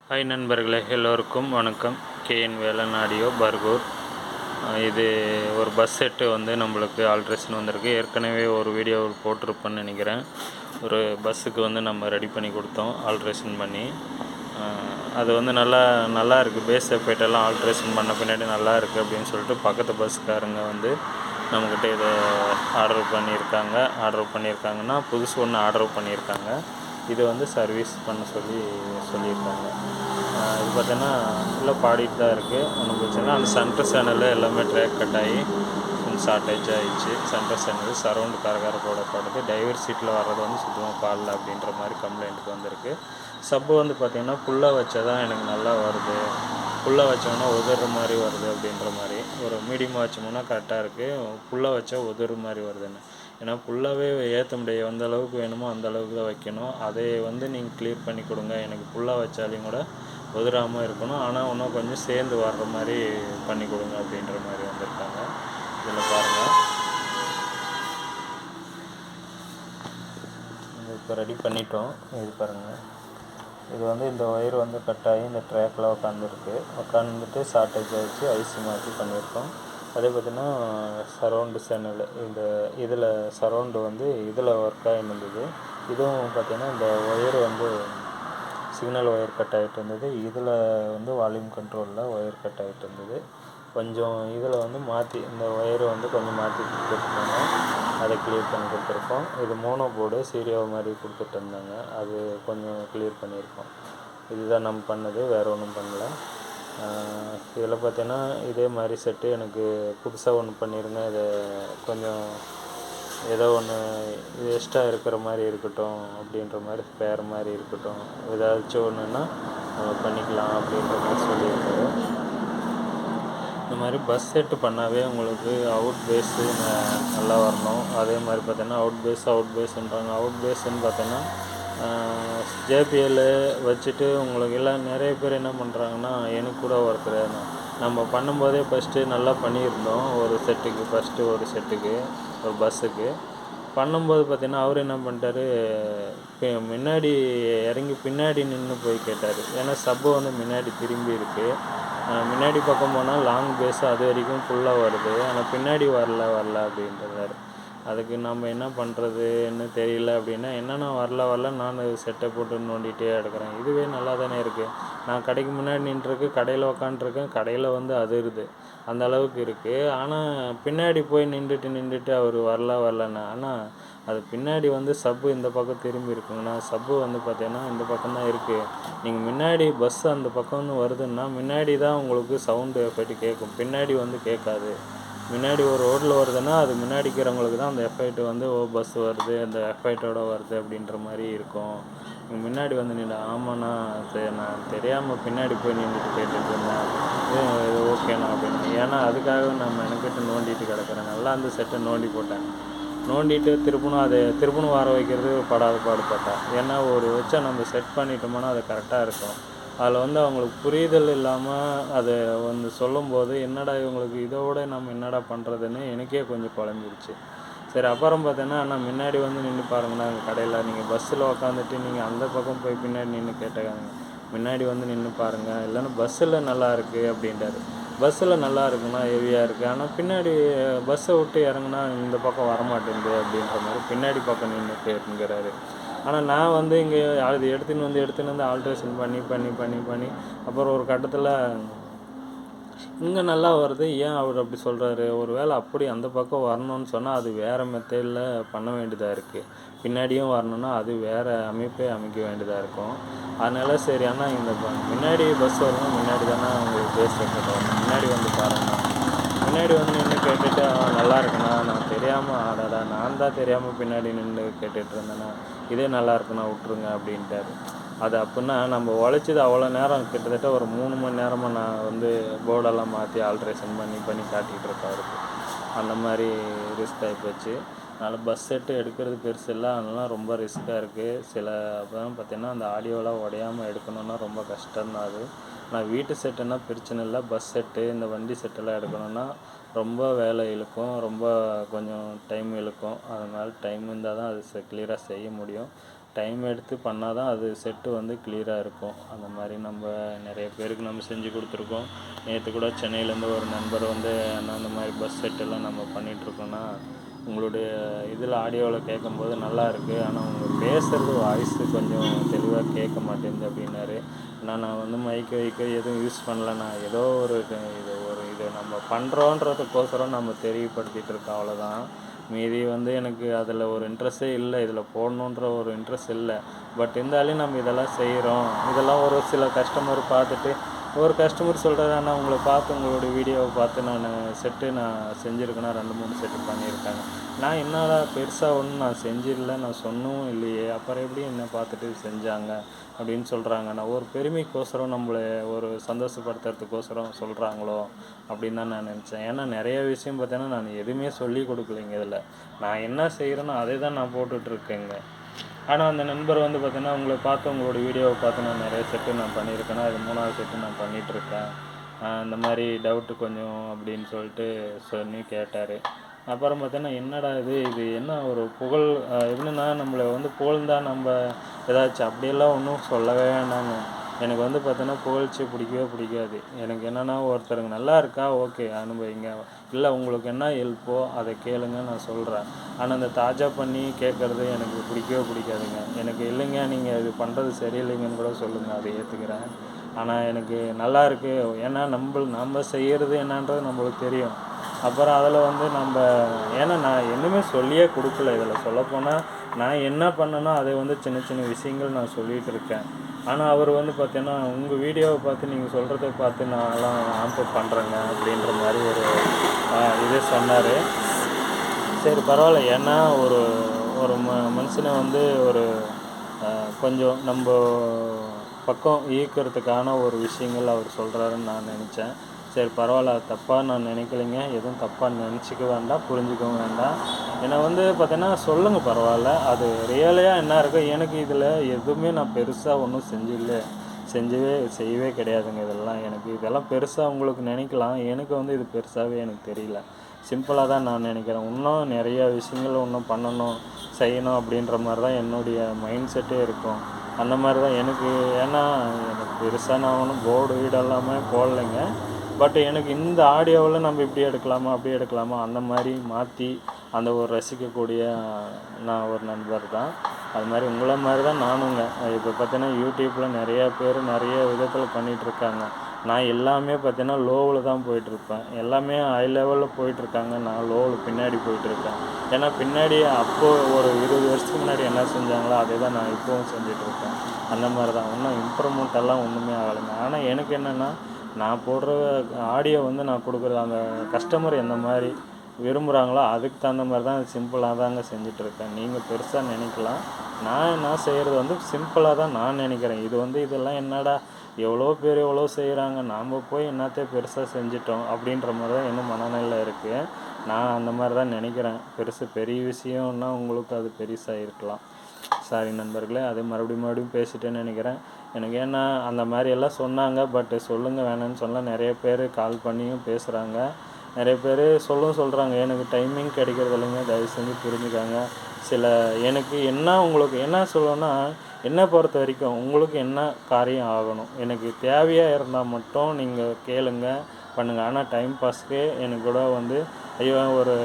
Hi நண்பர்களே, எல்லோருக்கும் வணக்கம். KN Velan audio Bargur. இது ஒரு பஸ் செட்டு நம்மளுக்கு ஆல்ட்ரேஷன் வந்திருக்கு. ஏற்கனவே ஒரு வீடியோ போட்டிருப்பேன்னு நினைக்கிறேன். ஒரு பஸ்ஸுக்கு நம்ம ரெடி பண்ணி கொடுத்தோம், ஆல்ட்ரேஷன் பண்ணி. அது நல்லா இருக்குது. பேஸ் எஃபெக்டெல்லாம் ஆல்ட்ரேஷன் பண்ண பின்னாடி நல்லா இருக்குது அப்படின்னு சொல்லிட்டு பக்கத்து பஸ்ஸுக்காரங்க நம்மக்கிட்ட இதை ஆர்டர் பண்ணியிருக்காங்கன்னா புதுசு ஒன்று ஆர்டர் பண்ணியிருக்காங்க. இது சர்வீஸ் பண்ண சொல்லியிருக்காங்க. இது பார்த்தீங்கன்னா ஃபுல்லாக பாடிட்டு தான் இருக்குது, ஒன்றும் பிரச்சனை. அந்த சென்டர் சேனலில் எல்லாமே ட்ராக் கட் ஆகி ஷார்ட்டேஜ் ஆகிடுச்சு. சென்டர் சேனல் சரௌண்டு கரகரப்போட படுது. டிரைவர் சீட்டில் வர்றது சுத்தமாக பாடல அப்படின்ற மாதிரி கம்ப்ளைண்ட்டுக்கு வந்திருக்கு. சப்பு பார்த்திங்கன்னா ஃபுல்லாக வச்சா தான் எனக்கு நல்லா வருது, ஃபுல்லாக வச்சோம்னா உதற மாதிரி வருது அப்படின்ற மாதிரி. ஒரு மீடியமாக வச்சோம்னா கரெக்டாக இருக்குது, ஃபுல்லாக வச்சா உதற மாதிரி வருதுன்னு. ஏன்னா ஃபுல்லாகவே ஏற்ற முடியாது, எந்த அளவுக்கு வேணுமோ அந்த அளவுக்கு தான் வைக்கணும். அதை நீங்கள் க்ளியர் பண்ணி கொடுங்க. எனக்கு ஃபுல்லாக வச்சாலையும் கூட உதிராமல் இருக்கணும், ஆனால் இன்னும் கொஞ்சம் சேர்ந்து வர்ற மாதிரி பண்ணி கொடுங்க அப்படின்ற மாதிரி வந்திருக்காங்க. இதில் பாருங்கள், இப்போ ரெடி பண்ணிட்டோம். இது பாருங்கள், இது இந்த ஒயர் கட் ஆகி இந்த ட்ராக்கில் உட்காந்துட்டு ஷார்ட்டேஜ் ஆகிடுச்சு. ஐசி மாற்றி பண்ணியிருக்கோம். அதே பார்த்திங்கன்னா சரௌண்டு சேனல் இதில் சரௌண்டு இதில் ஒர்க் ஆகிருந்தது. இதுவும் பார்த்திங்கன்னா இந்த ஒயர் சிக்னல் ஒயர் கட் ஆகிட்டு இருந்தது. இதில் வால்யூம் கண்ட்ரோலில் ஒயர் கட் ஆகிட்டு இருந்தது. கொஞ்சம் இதில் மாற்றி இந்த ஒயர் கொஞ்சம் மாற்றி கொடுத்துருக்காங்க. அதை கிளியர் பண்ணி கொடுத்துருக்கோம். இது மோனோ போர்டு சீரியோ மாதிரி கொடுத்துட்டு இருந்தாங்க, அது கொஞ்சம் கிளியர் பண்ணியிருக்கோம். இதுதான் நம்ம பண்ணது, வேறு ஒன்றும் பண்ணலை. இதில் பார்த்தீங்கன்னா இதே மாதிரி செட்டு எனக்கு புதுசாக ஒன்று பண்ணிடுங்க. இதை கொஞ்சம் ஏதோ ஒன்று இது எக்ஸ்ட்ரா இருக்கிற மாதிரி இருக்கட்டும் அப்படின்ற மாதிரி, ஸ்பேர் மாதிரி இருக்கட்டும், ஏதாச்சும் ஒன்றுன்னா நம்ம பண்ணிக்கலாம் அப்படின்ற மாதிரி சொல்லியிருக்காரு. இந்த மாதிரி பஸ் செட்டு பண்ணாவே உங்களுக்கு அவுட் பேஸு நல்லா வரணும். அதே மாதிரி பார்த்தீங்கன்னா அவுட் பேஸுன்றாங்க. அவுட் பேஸுன்னு பார்த்தீங்கன்னா ஜேபிஎல் வச்சுட்டு உங்களுக்கு எல்லாம் நிறைய பேர் என்ன பண்ணுறாங்கன்னா, எனக்கு கூட ஒருத்தர் நம்ம பண்ணும்போதே ஃபஸ்ட்டு நல்லா பண்ணியிருந்தோம். ஒரு செட்டுக்கு ஒரு பஸ்ஸுக்கு பண்ணும்போது பார்த்திங்கன்னா அவர் என்ன பண்ணிட்டாரு, முன்னாடி இறங்கி பின்னாடி நின்று போய் கேட்டார். ஏன்னா சப்பு முன்னாடி திரும்பி இருக்குது. முன்னாடி பக்கம் போனால் லாங் பேஸு அது வரைக்கும் ஃபுல்லாக வருது, ஆனால் பின்னாடி வரல அப்படின்றாரு. அதுக்கு நம்ம என்ன பண்ணுறதுன்னு தெரியல. அப்படின்னா என்னென்னா வரல நான் செட்டை போட்டு நோண்டிகிட்டே எடுக்கிறேன். இதுவே நல்லா தானே இருக்குது. நான் கடைக்கு முன்னாடி நின்றுருக்கு, கடையில் உக்காண்ட்ருக்கேன், கடையில் அதிருது, அந்த அளவுக்கு இருக்குது. ஆனால் பின்னாடி போய் நின்றுட்டு அவர் வரலன்னா, ஆனால் அது பின்னாடி சப்பு இந்த பக்கம் திரும்பி இருக்குங்கண்ணா. சப்பு பார்த்தீங்கன்னா இந்த பக்கம் தான் இருக்குது. நீங்கள் முன்னாடி பஸ் அந்த பக்கம் வருதுன்னா முன்னாடி தான் உங்களுக்கு சவுண்டு எஃபெக்ட் கேட்கும், பின்னாடி கேட்காது. முன்னாடி ஒரு ரோட்டில் வருதுன்னா அது முன்னாடி இருக்கிறவங்களுக்கு தான் அந்த எஃபெக்ட் பஸ் வருது, அந்த எஃபெக்டோடு வருது அப்படின்ற மாதிரி இருக்கும். முன்னாடி நின்று ஆமாண்ணா, சரி நான் தெரியாமல் பின்னாடி போய் நின்றுட்டு கேட்டுட்டு இருந்தேன், இது ஓகேண்ணா அப்படின்னு. ஏன்னா அதுக்காக நம்ம எனக்கிட்ட நோண்டிட்டு கிடக்கிறேன். நல்லா அந்த செட்டை நோண்டி போட்டேன். நோண்டிட்டு திருப்பணும் வர வைக்கிறது பாடுபட்டேன். ஏன்னா ஒரு வச்சா நம்ம செட் பண்ணிட்டோம்னா அது கரெக்டாக இருக்கும். அதில் அவங்களுக்கு புரிதல் இல்லாமல் அதை சொல்லும்போது என்னடா இவங்களுக்கு இதோட நம்ம என்னடா பண்ணுறதுன்னு எனக்கே கொஞ்சம் குழம்பிடுச்சு. சரி, அப்புறம் பார்த்தீங்கன்னா நான் முன்னாடி நின்று பாருங்கண்ணா, எங்கள் கடையில் நீங்கள் பஸ்ஸில் உக்காந்துட்டு நீங்கள் அந்த பக்கம் போய் பின்னாடி நின்று கேட்டாங்க, முன்னாடி நின்று பாருங்கள், இல்லைன்னா பஸ்ஸில் நல்லா இருக்குது அப்படின்றாரு. பஸ்ஸில் நல்லா இருக்குன்னா ஹெவியாக இருக்குது, ஆனால் பின்னாடி பஸ்ஸை விட்டு இறங்குனா இந்த பக்கம் வரமாட்டேங்குது அப்படின்ற மாதிரி பின்னாடி பக்கம் நின்று கேட்டுங்கிறாரு. ஆனால் நான் இங்கே அது எடுத்துன்னு வந்து ஆல்ட்ரேஷன் பண்ணி அப்புறம் ஒரு கட்டத்தில் இங்கே நல்லா வருது, ஏன் அவர் அப்படி சொல்கிறாரு? ஒரு வேளை அப்படி அந்த பக்கம் வரணும்னு சொன்னால் அது வேறு மெத்தடில் பண்ண வேண்டியதாக இருக்குது. பின்னாடியும் வரணுன்னா அது வேறு அமைக்க வேண்டியதாக இருக்கும். அதனால் சரி, ஆனால் இந்த முன்னாடி பஸ் வரணும், முன்னாடி தானே உங்களுக்கு பேஸ் வரணும், முன்னாடி பாருங்கண்ணா, முன்னாடி நின்று கேட்டுட்டு நல்லா இருக்குண்ணா, நான் தெரியாமல் ஆடாடா, நான் தான் தெரியாமல் பின்னாடி நின்று கேட்டுட்டு இருந்தேண்ணா, இதே நல்லா இருக்குண்ணா விட்ருங்க அப்படின்ட்டாரு. அது அப்படின்னா நம்ம உழைச்சது அவ்வளோ நேரம், கிட்டத்தட்ட ஒரு 3 மணி நேரமாக நான் போர்டெல்லாம் மாற்றி ஆல்ட்ரேஷன் பண்ணி காட்டிகிட்டு இருக்கேன் அவருக்கு. அந்த மாதிரி ரிஸ்க் ஆகி போச்சு. அதனால் பஸ் செட்டு எடுக்கிறது பெருசு இல்லை, அதெல்லாம் ரொம்ப ரிஸ்க்காக இருக்குது. அப்புறம் பார்த்திங்கன்னா அந்த ஆடியோலாம் உடையாமல் எடுக்கணுன்னா ரொம்ப கஷ்டம்தான் அது. நான் வீட்டு செட்டுன்னா பிரச்சனை இல்லை, பஸ் செட்டு இந்த வண்டி செட்டெல்லாம் எடுக்கணுன்னா ரொம்ப வேலை இழுக்கும், ரொம்ப கொஞ்சம் டைம் இழுக்கும். அதனால் டைம் இருந்தால் தான் அது கிளியராக செய்ய முடியும். டைம் எடுத்து பண்ணால் தான் அது செட்டு வந்து கிளியராக இருக்கும். அந்த மாதிரி நம்ம நிறைய பேருக்கு நம்ம செஞ்சு கொடுத்துருக்கோம். நேற்று கூட சென்னையிலேருந்து ஒரு நண்பர் வந்து அண்ணா அந்த மாதிரி பஸ் செட்டெல்லாம் நம்ம பண்ணிகிட்ருக்கோன்னா உங்களுடைய இதில் ஆடியோவில் கேட்கும்போது நல்லா இருக்குது, ஆனால் உங்கள் பேசுகிறது வாய்ஸு கொஞ்சம் தெளிவாக கேட்க மாட்டேங்குது அப்படின்னாரு. நான் வந்து மைக்கு எதுவும் யூஸ் பண்ணலண்ணா, ஏதோ இது நம்ம பண்ணுறோன்றதுக்கோசரம் நம்ம தெரியப்படுத்திகிட்டு இருக்கோம், அவ்வளோதான். மீதி வந்து எனக்கு அதில் ஒரு இன்ட்ரெஸ்ட்டே இல்லை, இதில் போடணுன்ற ஒரு இன்ட்ரெஸ்ட் இல்லை. பட் இருந்தாலும் நம்ம இதெல்லாம் செய்கிறோம். இதெல்லாம் ஒரு சில கஸ்டமர் பார்த்துட்டு ஒரு கஸ்டமர் சொல்கிறாரு, ஆனால் உங்களை பார்த்து உங்களுடைய வீடியோவை பார்த்து நான் செஞ்சுருக்கேன்னா 2-3 செட்டு பண்ணியிருக்காங்க. நான் என்னடா பெருசாக ஒன்றும் நான் செஞ்சிடல, நான் சொன்னவும் இல்லையே, அப்புறம் எப்படி என்னை பார்த்துட்டு செஞ்சாங்க அப்படின்னு சொல்கிறாங்க. நான் ஒரு பெருமைக்கோசரம் நம்மளை ஒரு சந்தோஷப்படுத்துறதுக்கோசரம் சொல்கிறாங்களோ அப்படின்னு தான் நான் நினச்சேன். ஏன்னா நிறைய விஷயம் பார்த்தீங்கன்னா நான் எதுவுமே சொல்லி கொடுக்கலைங்க. இதில் நான் என்ன செய்கிறேனோ அதே தான் நான் போட்டுட்ருக்கேங்க. ஆனால் அந்த நண்பர் வந்து பார்த்தீங்கன்னா உங்களை பார்த்து உங்களோட வீடியோவை பார்த்து நான் நிறைய செட்டு நான் பண்ணியிருக்கேன்னா இது 3வது செட்டு நான் பண்ணிகிட்ருக்கேன், இந்த மாதிரி டவுட்டு கொஞ்சம் அப்படின்னு சொல்லிட்டு சொல்லி கேட்டார். அப்புறம் பார்த்தீங்கன்னா என்னடா இது என்ன ஒரு புகழ் எப்படின்னா நம்மளை வந்து புகழ்ந்தால் நம்ம ஏதாச்சும் அப்படியெல்லாம் ஒன்றும் சொல்லவே வேண்டாங்க. எனக்கு வந்து பார்த்தீங்கன்னா புகழ்ச்சி பிடிக்கவே பிடிக்காது. எனக்கு என்னென்னா ஒருத்தருங்க நல்லா இருக்கா ஓகே அனுபவிங்க, இல்லை உங்களுக்கு என்ன ஹெல்ப்போ அதை கேளுங்க, நான் சொல்கிறேன். ஆனால் அந்த தாஜா பண்ணி கேட்குறது எனக்கு பிடிக்கவே பிடிக்காதுங்க. எனக்கு இல்லைங்க நீங்கள் இது பண்ணுறது சரியில்லைங்கன்னு கூட சொல்லுங்கள், அதை ஏற்றுக்கிறேன். ஆனால் எனக்கு நல்லா இருக்குது, ஏன்னா நம்ம செய்கிறது என்னன்றது நம்மளுக்கு தெரியும். அப்புறம் அதில் வந்து ஏன்னா நான் இன்னுமே சொல்லியே கொடுக்கல. இதில் சொல்லப்போனால் நான் என்ன பண்ணேனோ அதை வந்து சின்ன சின்ன விஷயங்கள் நான் சொல்லிகிட்டு இருக்கேன். ஆனால் அவர் வந்து பார்த்தீங்கன்னா உங்கள் வீடியோவை பார்த்து நீங்கள் சொல்கிறத பார்த்து நான்லாம் ஆன்சர் பண்ணுறேங்க அப்படின்ற மாதிரி ஒரு இது சொன்னார். சரி பரவாயில்ல, ஏன்னா ஒரு மனுஷனை வந்து ஒரு கொஞ்சம் நம்ம பக்கம் ஈர்க்கிறதுக்கான ஒரு விஷயங்கள் அவர் சொல்கிறாருன்னு நான் நினச்சேன். சரி பரவாயில்ல, தப்பாக நான் நினைக்கலைங்க, எதுவும் தப்பாக நினச்சிக்க வேண்டாம், புரிஞ்சுக்கவும் வேண்டாம். என்னை வந்து பார்த்தீங்கன்னா சொல்லுங்கள் பரவாயில்ல, அது ரியலையாக என்ன இருக்கோ. எனக்கு இதில் எதுவுமே நான் பெருசாக ஒன்றும் செய்யவே கிடையாதுங்க. இதெல்லாம் பெருசாக உங்களுக்கு நினைக்கலாம், எனக்கு வந்து இது பெருசாகவே எனக்கு தெரியல. சிம்பிளாக தான் நான் நினைக்கிறேன். இன்னும் நிறையா விஷயங்கள் இன்னும் பண்ணணும் செய்யணும் அப்படின்ற மாதிரி தான் என்னுடைய மைண்ட் செட்டே இருக்கும். அந்த மாதிரி தான் எனக்கு. ஏன்னா எனக்கு பெருசாக நான் ஒன்றும் போர்டு வீடு எல்லாமே போடலைங்க. பட் எனக்கு இந்த ஆடியோவில் நம்ம இப்படி எடுக்கலாமா அப்படி எடுக்கலாமா அந்த மாதிரி மாற்றி அந்த ஒரு ரசிக்கக்கூடிய நான் ஒரு நண்பர் தான். அது மாதிரி உங்களை மாதிரி தான் நானுங்க. இப்போ பார்த்தீங்கன்னா யூடியூப்பில் நிறையா பேர் நிறைய விதத்தில் பண்ணிகிட்ருக்காங்க. நான் எல்லாமே பார்த்தீங்கன்னா லோவில் தான் போயிட்டுருப்பேன். எல்லாமே ஹை லெவலில் போயிட்டுருக்காங்க, நான் லோவில் பின்னாடி போயிட்டுருக்கேன். ஏன்னா பின்னாடி அப்போது ஒரு 20 வருஷத்துக்கு முன்னாடி என்ன செஞ்சாங்களோ அதே தான் நான் இப்போவும் செஞ்சிட்ருக்கேன். அந்த மாதிரி தான், இன்னும் இம்ப்ரூவ்மெண்ட் எல்லாம் ஒன்றுமே ஆகலைங்க. ஆனால் எனக்கு என்னென்னா நான் போடுற ஆடியோ வந்து நான் கொடுக்குறது அந்த கஸ்டமர் எந்த மாதிரி விரும்புகிறாங்களோ அதுக்கு தகுந்த மாதிரி தான் சிம்பிளாக தாங்க செஞ்சிட்ருக்கேன். நீங்கள் பெருசாக நினைக்கலாம், நான் செய்கிறது வந்து சிம்பிளாக தான் நான் நினைக்கிறேன். இதெல்லாம் என்னடா எவ்வளோ பேர் எவ்வளோ செய்கிறாங்க, நாம் போய் என்னத்தை பெருசாக செஞ்சிட்டோம் அப்படின்ற மாதிரி தான் இன்னும் மனநிலை இருக்குது. நான் அந்த மாதிரி தான் நினைக்கிறேன். பெரிய விஷயம்னா உங்களுக்கு அது பெருசாக இருக்கலாம். சாரி நண்பர்களே, அது மறுபடியும் பேசிட்டேன்னு நினைக்கிறேன். எனக்கு ஏன்னா அந்த மாதிரி எல்லாம் சொன்னாங்க, பட் சொல்லுங்கள் வேணான்னு சொல்ல நிறைய பேர் கால் பண்ணியும் பேசுகிறாங்க. நிறைய பேர் சொல்கிறாங்க, எனக்கு டைமிங் கிடைக்கிறது இல்லைங்க, தயவு செஞ்சு புரிஞ்சுக்காங்க. எனக்கு உங்களுக்கு என்ன சொல்லணும்னா, என்னை பொறுத்த வரைக்கும் உங்களுக்கு என்ன காரியம் ஆகணும், எனக்கு தேவையாக இருந்தால் மட்டும் நீங்கள் கேளுங்க பண்ணுங்கள். ஆனால் டைம் பாஸ்க்கு எனக்கு கூட வந்து ஒரு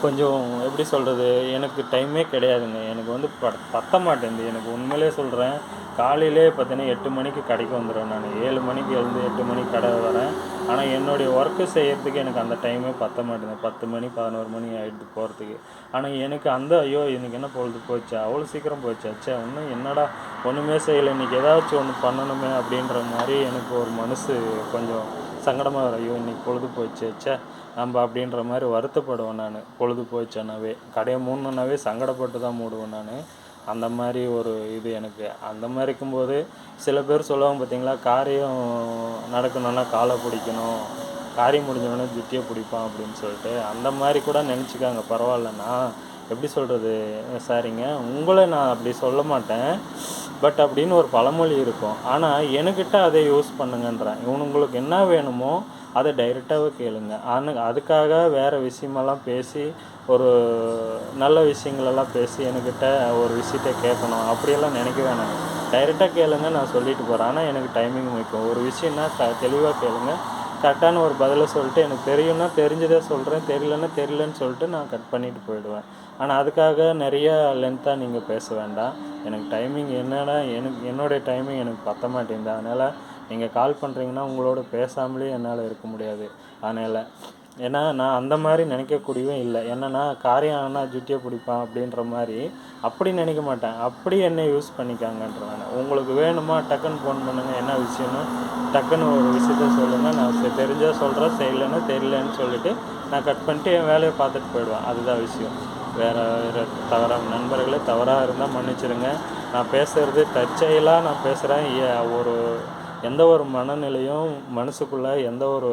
கொஞ்சம் எப்படி சொல்கிறது, எனக்கு டைமே கிடையாதுங்க. எனக்கு வந்து பத்த மாட்டேங்குது. எனக்கு உண்மையிலே சொல்கிறேன், காலையிலே பார்த்தீங்கன்னா 8 மணிக்கு கடைக்கு வந்துடுவேன். நான் 7 மணிக்கு எழுந்து 8 மணிக்கு கடை வரேன். ஆனால் என்னுடைய ஒர்க்கு செய்கிறதுக்கு எனக்கு அந்த டைமே பத்த மாட்டேங்குது. 10 மணி 11 மணி ஆகிடுது போகிறதுக்கு. ஆனால் எனக்கு ஐயோ எனக்கு என்ன பொழுது போச்சா, அவ்வளோ சீக்கிரம் போச்சாச்சே, இன்னும் என்னடா ஒன்றுமே செய்யலை, இன்றைக்கி ஏதாச்சும் ஒன்று பண்ணணுமே அப்படின்ற மாதிரி எனக்கு ஒரு மனசு கொஞ்சம் சங்கடமாக வரும். ஐயோ இன்றைக்கி பொழுது போயிடுச்சே நம்ம அப்படின்ற மாதிரி வருத்தப்படுவேன். நான் பொழுது போயிடுச்சேன்னாவே கடையை மூடணுன்னாவே சங்கடப்பட்டு தான் மூடுவேன் நான். அந்த மாதிரி ஒரு இது எனக்கு. அந்த மாதிரி இருக்கும்போது சில பேர் சொல்லுவாங்க பார்த்தீங்களா, காரியம் நடக்கணுன்னா காலை பிடிக்கணும், காரியம் முடிஞ்சவொடனே ஜுட்டியை பிடிப்பான் அப்படின்னு சொல்லிட்டு. அந்த மாதிரி கூட நினச்சிக்காங்க, பரவாயில்ல. நான் எப்படி சொல்கிறது சாரிங்க, உங்களை நான் அப்படி சொல்ல மாட்டேன். பட் அப்படின்னு ஒரு பழமொழி இருக்கும். ஆனால் என்கிட்ட அதை யூஸ் பண்ணுங்கன்றேன். உங்களுக்கு என்ன வேணுமோ அதை டைரெக்டாகவே கேளுங்க. அதுக்காக வேறு விஷயமெல்லாம் பேசி ஒரு நல்ல விஷயங்களெல்லாம் பேசி என்கிட்ட ஒரு விஷயத்த கேட்கணும் அப்படியெல்லாம் நினைக்க வேணாங்க. டைரெக்டாக கேளுங்க, நான் சொல்லிட்டு போகிறேன். ஆனால் எனக்கு டைமிங் வைக்கும். ஒரு விஷயம்னா தெளிவாக கேளுங்க, கரெக்டான ஒரு பதிலை சொல்லிட்டு எனக்கு தெரியும்னா தெரிஞ்சதே சொல்கிறேன், தெரியலன்னா தெரியலன்னு சொல்லிட்டு நான் கட் பண்ணிவிட்டு போயிடுவேன். ஆனால் அதுக்காக நிறையா லென்த்தாக நீங்கள் பேச வேண்டாம். எனக்கு டைமிங் என்னென்னா என்னுடைய டைமிங் எனக்கு பத்த மாட்டேங்குது. அதனால் நீங்கள் கால் பண்ணுறீங்கன்னா உங்களோட பேசாமலே என்னால் இருக்க முடியாது. அதனால் ஏன்னா நான் அந்த மாதிரி நினைக்கக்கூடியவும் இல்லை. என்னென்னா காரியம் ஆனால் ஜுட்டியை பிடிப்பான் அப்படின்ற மாதிரி அப்படி நினைக்க மாட்டேன். அப்படி என்னை யூஸ் பண்ணிக்காங்கன்றேன். உங்களுக்கு வேணுமா டக்குன்னு ஃபோன் பண்ணுங்கள், என்ன விஷயம்னு டக்குன்னு ஒரு விஷயத்த சொல்லுங்கள், நான் தெரிஞ்சால் சொல்கிறேன், செய்யலைன்னா தெரியலன்னு சொல்லிவிட்டு நான் கட் பண்ணிட்டு என் வேலையை பார்த்துட்டு போயிடுவேன். அதுதான் விஷயம். வேறு நண்பர்களே தவறாக இருந்தால் மன்னிச்சிடுங்க. நான் பேசுகிறது தற்செயலாக நான் பேசுகிறேன். ஒரு எந்த ஒரு மனநிலையும் மனசுக்குள்ளே எந்த ஒரு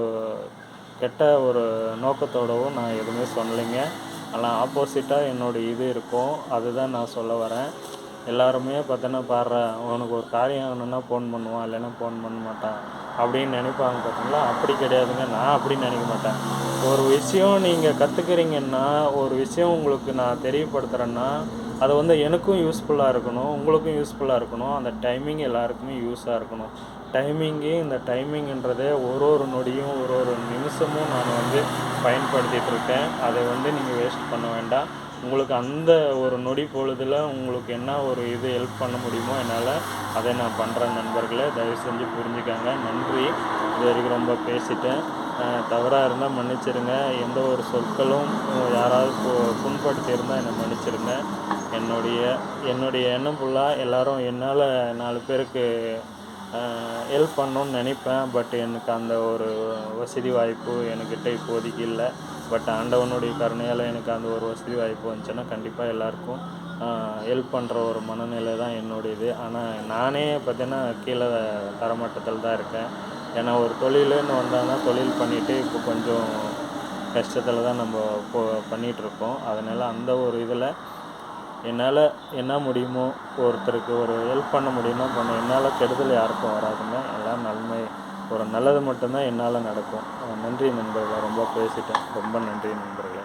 கெட்ட ஒரு நோக்கத்தோடவும் நான் எதுவுமே சொல்லலைங்க. ஆனால் ஆப்போசிட்டாக என்னோடய இது இருக்கும். அதுதான் நான் சொல்ல வரேன். எல்லாருமே பார்த்தோன்னா உனக்கு ஒரு காரியம் ஆகணுன்னா ஃபோன் பண்ணுவான், இல்லைன்னா ஃபோன் பண்ண மாட்டான் அப்படின்னு நினைப்பாங்க பார்த்தீங்களா? அப்படி கிடையாதுங்க. நான் அப்படி நினைக்க மாட்டேன். ஒரு விஷயம் நீங்கள் கற்றுக்கிறீங்கன்னா, ஒரு விஷயம் உங்களுக்கு நான் தெரியப்படுத்துகிறேன்னா அது வந்து எனக்கும் யூஸ்ஃபுல்லாக இருக்கணும், உங்களுக்கும் யூஸ்ஃபுல்லாக இருக்கணும். அந்த டைமிங் எல்லாருக்குமே யூஸாக இருக்கணும். இந்த டைமிங்ன்றதே ஒரு நொடியும் ஒரு நிமிஷமும் நான் வந்து பயன்படுத்திகிட்ருக்கேன். அதை வந்து நீங்கள் வேஸ்ட் பண்ண வேண்டாம். உங்களுக்கு அந்த ஒரு நொடி பொழுதில் உங்களுக்கு என்ன ஒரு இது ஹெல்ப் பண்ண முடியுமோ என்னால் அதை நான் பண்ணுறேன். நண்பர்களே, தயவு செஞ்சு புரிஞ்சுக்காங்க. நன்றி. இது வரைக்கும் ரொம்ப பேசிட்டேன். தவறாக இருந்தால் மன்னிச்சிடுங்க. எந்த ஒரு சொற்களும் யாராவது புண்படுத்தியிருந்தால் என்னை மன்னிச்சிடுங்க. என்னுடைய எண்ணம் ஃபுல்லாக எல்லோரும் என்னால் 4 பேருக்கு ஹெல்ப் பண்ணணுன்னு நினைப்பேன். பட் எனக்கு அந்த ஒரு வசதி வாய்ப்பு என்கிட்ட இப்போதைக்கு இல்லை. பட் ஆண்டவனுடைய கருணையால் எனக்கு அந்த ஒரு வசதி வாய்ப்பு வந்துச்சுன்னா கண்டிப்பாக எல்லாேருக்கும் ஹெல்ப் பண்ணுற ஒரு மனநிலை தான் என்னுடையது. ஆனால் நானே பார்த்தீங்கன்னா கீழே தரமட்டத்தில் தான் இருக்கேன். ஏன்னா ஒரு தொழிலுன்னு வந்தாங்கன்னா தொழில் பண்ணிவிட்டு இப்போ கொஞ்சம் கஷ்டத்தில் தான் நம்ம பண்ணிகிட்ருக்கோம். அதனால் அந்த ஒரு இதில் என்னால் என்ன முடியுமோ ஒருத்தருக்கு ஒரு ஹெல்ப் பண்ண முடியும்னா என்னால் கெடுதல் யாருக்கும் வராதுங்க. எல்லாம் நன்மை, ஒரு நல்லது மட்டும்தான் என்னால் நடக்கும். நன்றி நண்பர்களே, ரொம்ப பேசிட்டேன். ரொம்ப நன்றி நண்பர்களே.